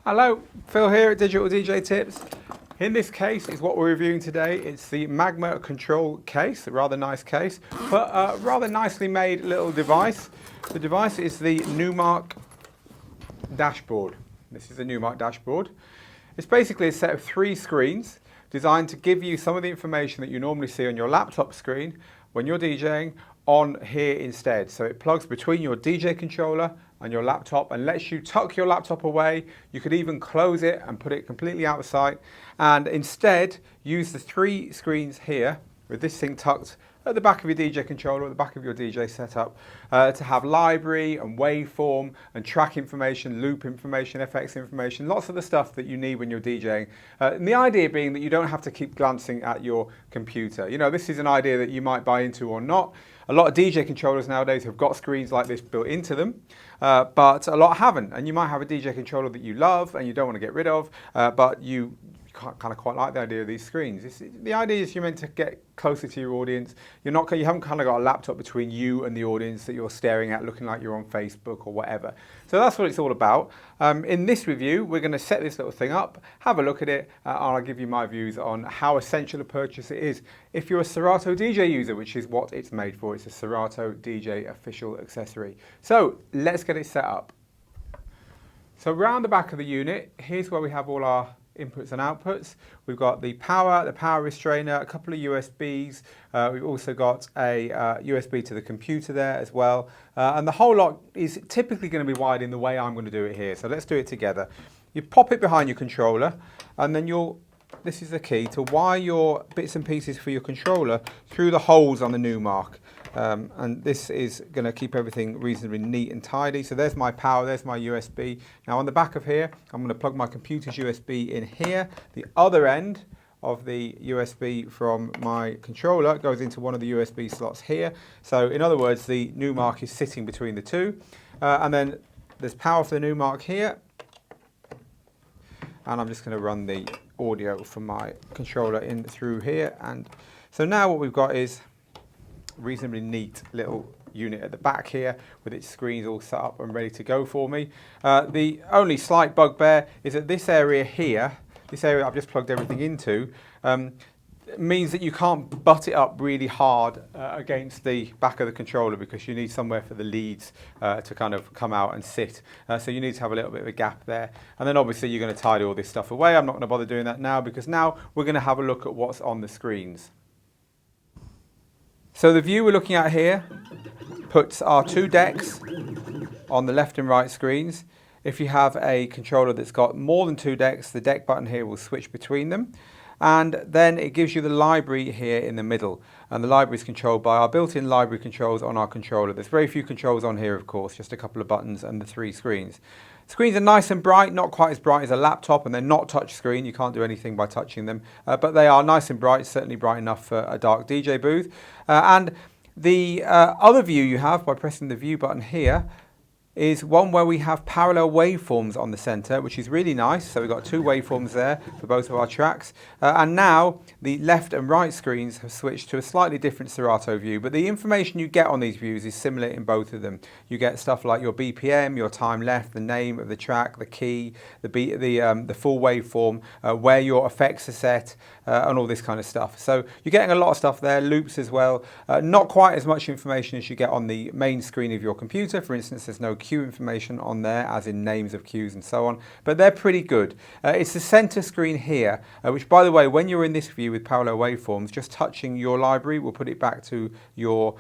Hello, Phil here at Digital DJ Tips. In this case is what we're reviewing today. It's the Magma control case, a rather nice case, but a rather nicely made little device. The device is the Numark dashboard. This is the Numark dashboard. It's basically a set of 3 screens designed to give you some of the information that you normally see on your laptop screen when you're DJing on here instead. So it plugs between your DJ controller and your laptop and lets you tuck your laptop away. You could even close it and put it completely out of sight and instead use the 3 screens here with this thing tucked at the back of your DJ controller, at the back of your DJ setup, to have library and waveform and track information, loop information, FX information, lots of the stuff that you need when you're DJing. And the idea being that you don't have to keep glancing at your computer. You know, this is an idea that you might buy into or not. A lot of DJ controllers nowadays have got screens like this built into them, but a lot haven't. And you might have a DJ controller that you love and you don't want to get rid of, but you kind of quite like the idea of these screens. The idea is you're meant to get closer to your audience. You haven't kind of got a laptop between you and the audience that you're staring at looking like you're on Facebook or whatever. So that's what it's all about. In this review, we're going to set this little thing up, have a look at it, and I'll give you my views on how essential a purchase it is if you're a Serato DJ user, which is what it's made for. It's a Serato DJ official accessory. So let's get it set up. So around the back of the unit, here's where we have all our inputs and outputs. We've got the power restrainer, a couple of USBs. We've also got a USB to the computer there as well. And the whole lot is typically going to be wired in the way I'm going to do it here. So let's do it together. You pop it behind your controller and then this is the key to wire your bits and pieces for your controller through the holes on the Numark. And this is going to keep everything reasonably neat and tidy. So there's my power, there's my USB. Now on the back of here, I'm going to plug my computer's USB in here. The other end of the USB from my controller goes into one of the USB slots here. So in other words, the Numark is sitting between the two. And then there's power for the Numark here. And I'm just going to run the audio from my controller in through here. And so now what we've got is reasonably neat little unit at the back here with its screens all set up and ready to go for me. The only slight bugbear is that this area here, this area I've just plugged everything into, means that you can't butt it up really hard against the back of the controller because you need somewhere for the leads to kind of come out and sit. So you need to have a little bit of a gap there. And then obviously you're going to tidy all this stuff away. I'm not going to bother doing that now because now we're going to have a look at what's on the screens. So the view we're looking at here puts our 2 decks on the left and right screens. If you have a controller that's got more than 2 decks, the deck button here will switch between them. And then it gives you the library here in the middle. And the library is controlled by our built-in library controls on our controller. There's very few controls on here, of course, just a couple of buttons and the 3 screens. Screens are nice and bright, not quite as bright as a laptop, and they're not touch screen. You can't do anything by touching them, but they are nice and bright, certainly bright enough for a dark DJ booth. And the other view you have by pressing the view button here is one where we have parallel waveforms on the center, which is really nice. So we've got 2 waveforms there for both of our tracks. And now the left and right screens have switched to a slightly different Serato view, but the information you get on these views is similar in both of them. You get stuff like your BPM, your time left, the name of the track, the key, the full waveform, where your effects are set, and all this kind of stuff. So you're getting a lot of stuff there, loops as well. Not quite as much information as you get on the main screen of your computer. For instance, there's no cue information on there, as in names of cues and so on, but they're pretty good. It's the center screen here, which, by the way, when you're in this view with parallel waveforms, just touching your library will put it back to your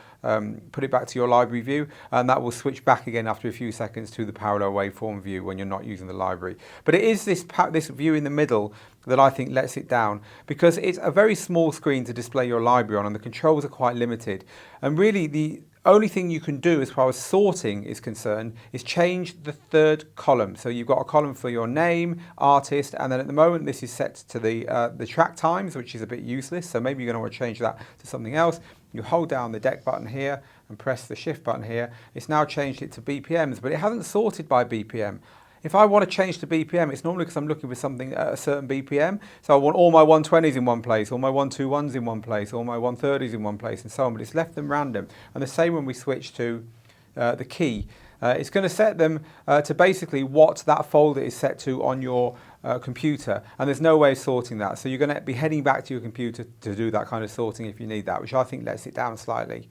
library view, and that will switch back again after a few seconds to the parallel waveform view when you're not using the library. But it is this view in the middle that I think lets it down because it's a very small screen to display your library on and the controls are quite limited. And really the only thing you can do as far as sorting is concerned is change the 3rd column. So you've got a column for your name, artist, and then at the moment this is set to the track times, which is a bit useless. So maybe you're going to want to change that to something else. You hold down the deck button here and press the shift button here. It's now changed it to BPMs, but it hasn't sorted by BPM. If I want to change to BPM, it's normally because I'm looking for something at a certain BPM. So I want all my 120s in one place, all my 121s in one place, all my 130s in one place, and so on. But it's left them random. And the same when we switch to the key. It's going to set them to basically what that folder is set to on your computer, and there's no way of sorting that. So you're going to be heading back to your computer to do that kind of sorting if you need that, which I think lets it down slightly.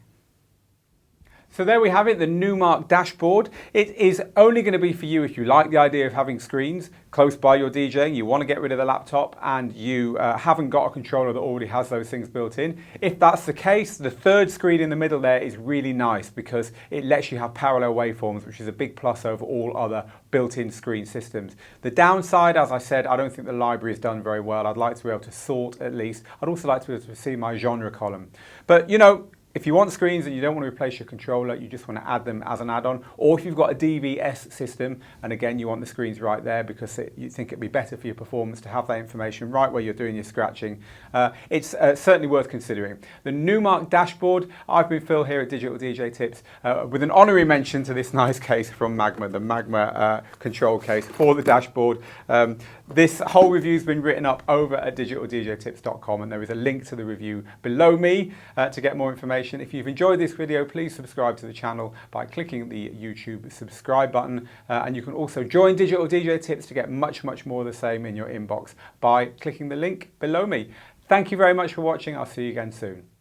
So there we have it, the Numark dashboard. It is only going to be for you if you like the idea of having screens close by your DJing, you want to get rid of the laptop, and you haven't got a controller that already has those things built in. If that's the case, the third screen in the middle there is really nice because it lets you have parallel waveforms, which is a big plus over all other built-in screen systems. The downside, as I said, I don't think the library is done very well. I'd like to be able to sort at least. I'd also like to be able to see my genre column. But you know, if you want screens and you don't want to replace your controller, you just want to add them as an add-on, or if you've got a DVS system, and again you want the screens right there because you think it'd be better for your performance to have that information right where you're doing your scratching, it's certainly worth considering. The Numark dashboard, I've been Phil here at Digital DJ Tips with an honorary mention to this nice case from Magma, the Magma control case for the dashboard. This whole review's been written up over at digitaldjtips.com, and there is a link to the review below me to get more information. If you've enjoyed this video, please subscribe to the channel by clicking the YouTube subscribe button, and you can also join Digital DJ Tips to get much more of the same in your inbox by clicking the link below me. Thank you very much for watching. I'll see you again soon.